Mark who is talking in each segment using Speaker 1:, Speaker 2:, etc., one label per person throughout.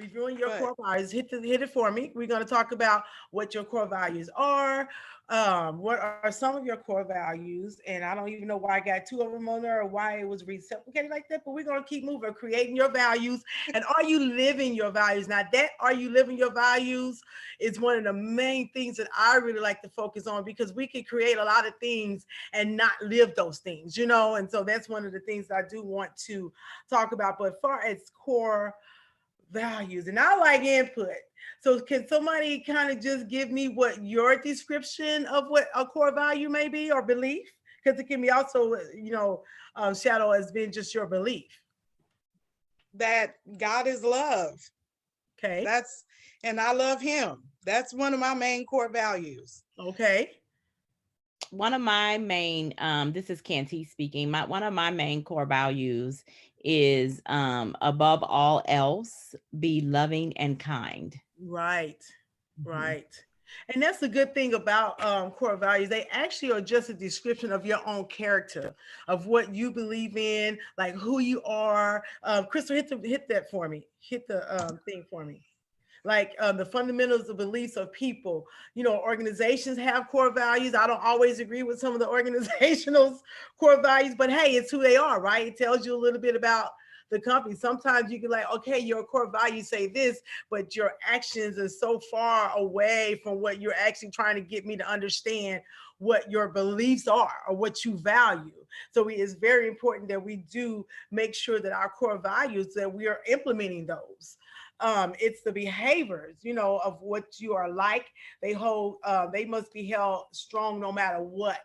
Speaker 1: reviewing your
Speaker 2: But
Speaker 1: core values. Hit it for me. We're going to talk about what your core values are. What are some of your core values? And I don't even know why I got two of them on there or why it was reciprocated like that. But we're going to keep moving, creating your values. And are you living your values? Now, that are you living your values is one of the main things that I really like to focus on, because we can create a lot of things and not live those things, you know. And so that's one of the things I do want to talk about. But far as core values, and I like input. So can somebody kind of just give me what your description of what a core value may be or belief? Because it can be also, shadow as being just your belief.
Speaker 2: that God is love.
Speaker 1: Okay.
Speaker 2: That's and I love him. That's one of my main core values.
Speaker 1: Okay.
Speaker 3: One of my main this is Canty speaking. One of my main core values is above all else, be loving and kind.
Speaker 1: Right.
Speaker 3: Mhm.
Speaker 1: Right. And that's the good thing about core values. They actually are just a description of your own character, of what you believe in, like who you are. Crystal, hit that for me. Hit the thing for me. Like the fundamentals of beliefs of people. You know, organizations have core values. I don't always agree with some of the organizational's core values, but hey, it's who they are, right? It tells you a little bit about the company. Sometimes you can like, okay, your core values say this, but your actions are so far away from what you're actually trying to get me to understand what your beliefs are or what you value. So it's very important that we do make sure that our core values, that we are implementing those. It's the behaviors, you know, of what you are like. They must be held strong no matter what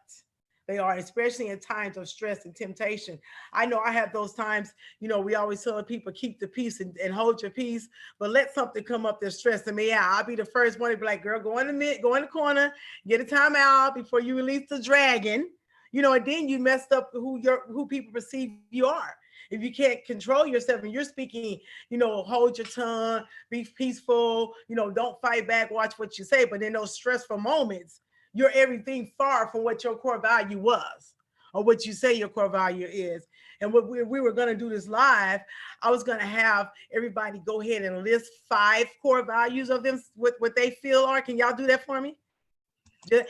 Speaker 1: they are, especially in times of stress and temptation. I know I have those times, you know, we always tell people keep the peace and hold your peace, but let something come up that's stressing me out. I'll be the first one to be like, girl, go in the corner, get a timeout before you release the dragon. You know, and then you messed up who people perceive you are. If you can't control yourself and you're speaking, you know, hold your tongue, be peaceful, you know, don't fight back, watch what you say. But in those stressful moments, you're everything far from what your core value was or what you say your core value is. And what we were going to do this live, I was going to have everybody go ahead and list 5 core values of them, what they feel are. Can y'all do that for me?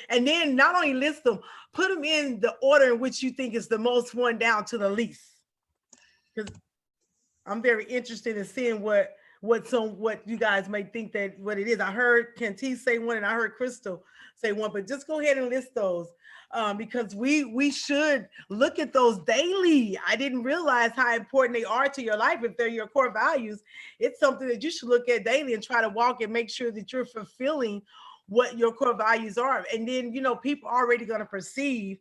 Speaker 1: And then not only list them, put them in the order in which you think is the most one down to the least. Because I'm very interested in seeing what you guys may think that what it is. I heard Kentie say one, and I heard Crystal say one, but just go ahead and list those, because we should look at those daily. I didn't realize how important they are to your life. If they're your core values, it's something that you should look at daily and try to walk and make sure that you're fulfilling what your core values are. And then, you know, people are already going to perceive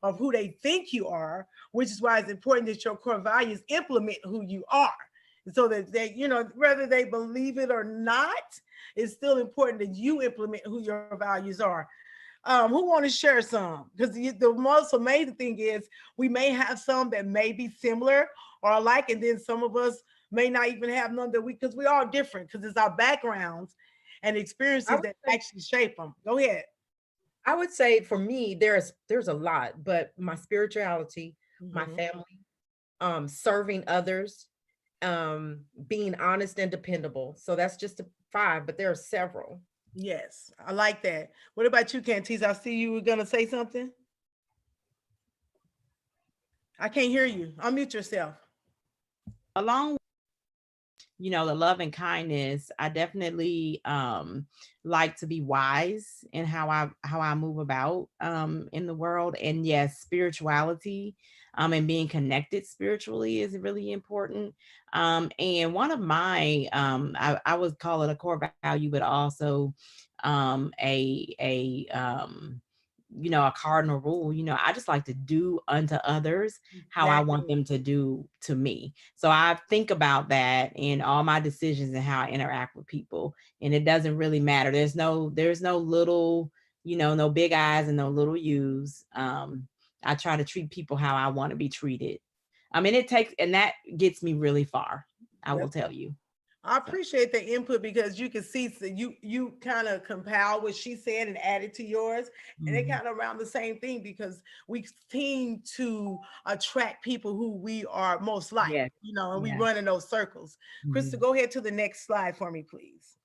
Speaker 1: of who they think you are, which is why it's important that your core values implement who you are. So that they, you know, whether they believe it or not, it's still important that you implement who your values are. Who want to share some? Because the most amazing thing is we may have some that may be similar or alike, and then some of us may not even have none that because we all different, because it's our backgrounds and
Speaker 4: I
Speaker 1: experiences
Speaker 4: would
Speaker 1: that
Speaker 4: say
Speaker 1: actually shape them. Go ahead.
Speaker 4: I would say for me, there's a lot, but my spirituality, my
Speaker 1: Mhm.
Speaker 4: family, serving others, being honest and dependable. So that's just a 5, but there are several.
Speaker 1: Yes, I like that. What about you, Cantice? I see you were gonna say something. I can't hear you. Unmute yourself.
Speaker 3: Along, the love and kindness, I definitely like to be wise in how I move about in the world. And yes, spirituality and being connected spiritually is really important. And one of my I would call it a core value, but also a cardinal rule. I just like to do unto others how I want
Speaker 1: Exactly.
Speaker 3: them to do to me. So I think about that in all my decisions and how I interact with people. And it doesn't really matter. There's no little, no big eyes and no little U's. I try to treat people how I want to be treated. I mean, and that gets me really far, I will
Speaker 1: Yep.
Speaker 3: tell you.
Speaker 1: I appreciate the input because you can see you kind of compile what she said and add it to yours, and they
Speaker 3: Mhm.
Speaker 1: kind of around the same thing because we seem to attract people who we are most like,
Speaker 3: Yes,
Speaker 1: and we
Speaker 3: yes.
Speaker 1: run in those circles. Krista,
Speaker 3: Mhm.
Speaker 1: go ahead to the next slide for me, please.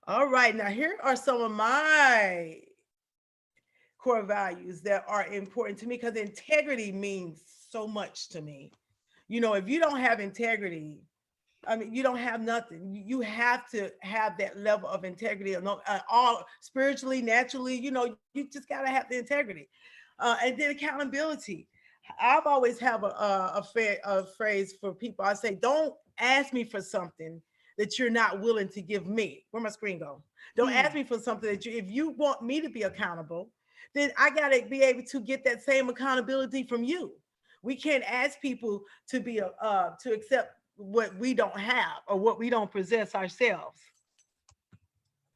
Speaker 1: All right, now here are some of my core values that are important to me because integrity means so much to me. If you don't have integrity, I mean, you don't have nothing. You have to have that level of integrity, all spiritually, naturally. You just got to have the integrity, and then accountability. I've always have a phrase for people. I say, don't ask me for something that you're not willing to give me. Where my screen go? Don't
Speaker 2: Hmm.
Speaker 1: ask me for something that if you want me to be accountable, then I got to be able to get that same accountability from you. We can't ask people to be to accept what we don't have or what we don't possess ourselves.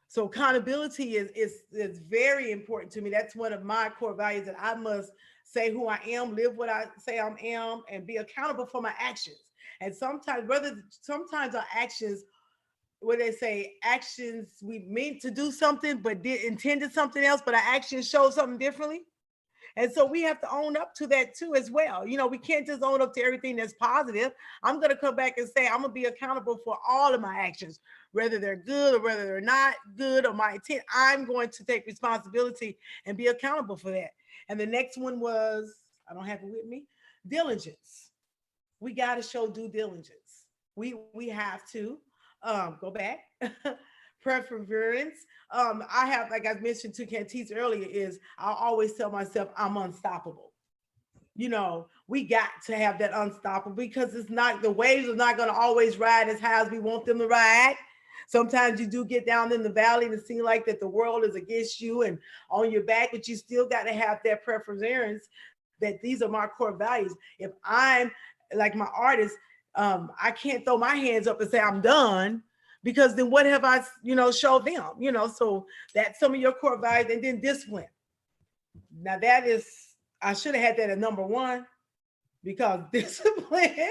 Speaker 1: So accountability is very important to me. That's one of my core values that I must say who I am, live what I say I am, and be accountable for my actions. And sometimes our actions, what they say, actions we meant to do something but did intended something else, but our actions show something differently. And so we have to own up to that too as well. We can't just own up to everything that's positive. I'm going to come back and say I'm going to be accountable for all of my actions, whether they're good or whether they're not good or my intent. I'm going to take responsibility and be accountable for that. And the next one was, I don't have it with me, diligence. We got to show due diligence. We have to go back. Perseverance. I have, like I mentioned to Cantice earlier, is I always tell myself I'm unstoppable. We got to have that unstoppable because it's not, the waves are not going to always ride as high as we want them to ride. Sometimes you do get down in the valley and it seems like that the world is against you and on your back, but you still got to have that perseverance, that these are my core values. If I'm like my artist, I can't throw my hands up and say I'm done, because then what have I, showed them, so that's some of your core values. And then discipline. Now that is, I should have had that at number one, because discipline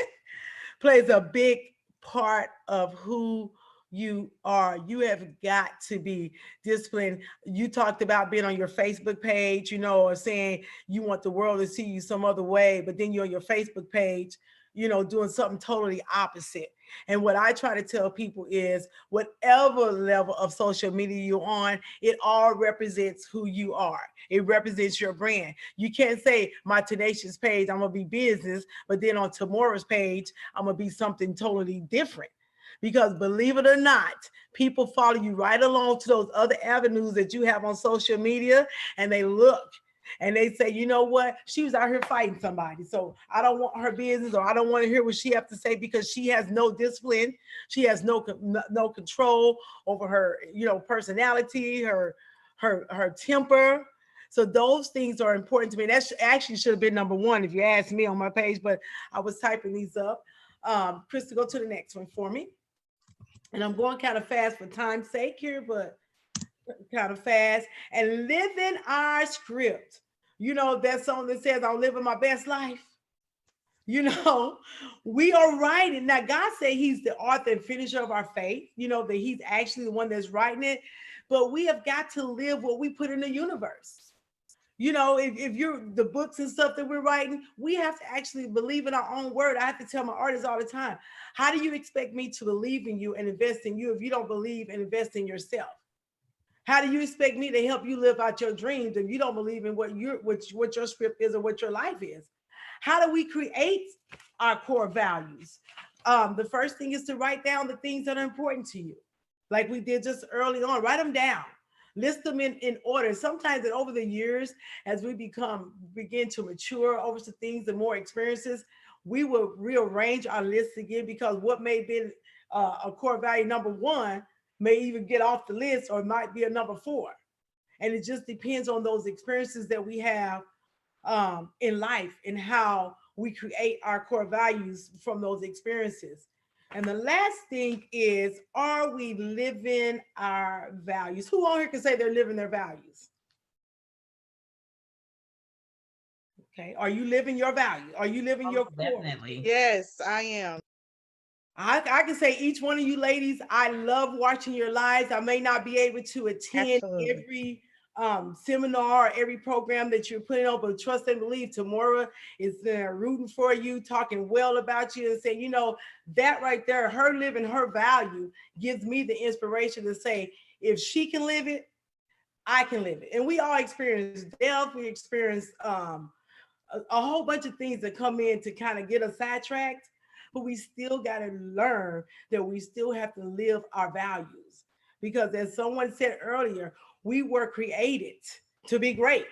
Speaker 1: plays a big part of who you are. You have got to be disciplined. You talked about being on your Facebook page, or saying you want the world to see you some other way, but then you're on your Facebook page, doing something totally opposite. And what I try to tell people is whatever level of social media you're on, it all represents who you are. It represents your brand. You can't say my Tenacious page, I'm going to be business, but then on tomorrow's page, I'm going to be something totally different. Because believe it or not, people follow you right along to those other avenues that you have on social media, and they look and they say, you know what? She was out here fighting somebody. So I don't want her business, or I don't want to hear what she has to say, because she has no discipline. She has no control over her, personality, her temper. So those things are important to me. That actually should have been number one if you asked me on my page, but I was typing these up. Krista, go to the next one for me. And I'm going kind of fast for time's sake here, but kind of fast. And living our script. That song that says, I'm living my best life. You know, we are writing. Now, God said He's the author and finisher of our faith, that He's actually the one that's writing it. But we have got to live what we put in the universe. If you're the books and stuff that we're writing, we have to actually believe in our own word. I have to tell my artists all the time, how do you expect me to believe in you and invest in you if you don't believe and invest in yourself? How do you expect me to help you live out your dreams if you don't believe in what your script is or what your life is? How do we create our core values? The first thing is to write down the things that are important to you. Like we did just early on, write them down. List them in order. Sometimes that over the years, as we begin to mature over some things and more experiences, we will rearrange our list again, because what may have been a core value number one may even get off the list, or it might be a number four. And it just depends on those experiences that we have in life, and how we create our core values from those experiences. And the last thing is, are we living our values? Who on here can say they're living their values? Okay. Are you living your value? Are you living your
Speaker 3: Most
Speaker 1: core?
Speaker 3: definitely.
Speaker 2: Yes, I am.
Speaker 1: I can say each one of you ladies, I love watching your lives. I may not be able to attend
Speaker 2: Absolutely.
Speaker 1: every seminar or every program that you're putting on, but trust and believe Tamora is there rooting for you, talking well about you, and saying, you know, that right there, her living her value gives me the inspiration to say, if she can live it, I can live it. And we all experience death, we experience a whole bunch of things that come in to kind of get us sidetracked, but we still got to learn that we still have to live our values. Because as someone said earlier, we were created to be great.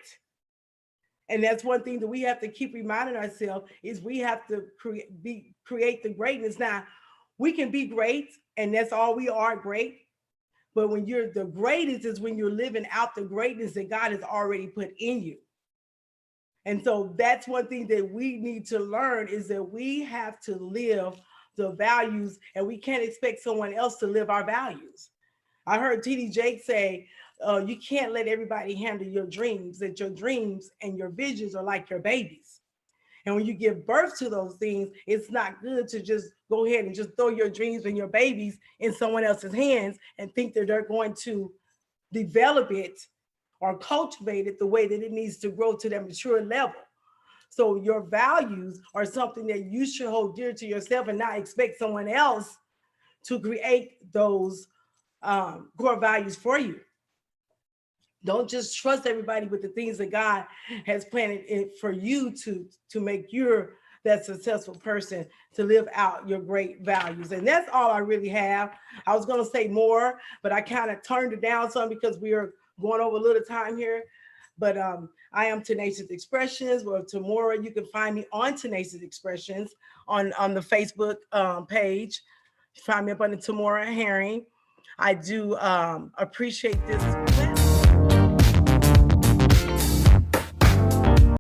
Speaker 1: And that's one thing that we have to keep reminding ourselves is we have to create the greatness. Now, we can be great, and that's all we are, great. But when you're the greatest is when you're living out the greatness that God has already put in you. And so that's one thing that we need to learn is that we have to live the values and we can't expect someone else to live our values. I heard TD Jake say, you can't let everybody handle your dreams, that your dreams and your visions are like your babies. And when you give birth to those things, it's not good to just go ahead and just throw your dreams and your babies in someone else's hands and think that they're going to develop it or cultivate it the way that it needs to grow to that mature level. So your values are something that you should hold dear to yourself and not expect someone else to create those core values for you. Don't just trust everybody with the things that God has planted for you to make you that successful person to live out your great values. And that's all I really have. I was going to say more, but I kind of turned it down some because we are going over a little time here. But I am Tenacious Expressions. Well, tomorrow you can find me on Tenacious Expressions on the Facebook page. Find me up under Tamora Herring. I do appreciate this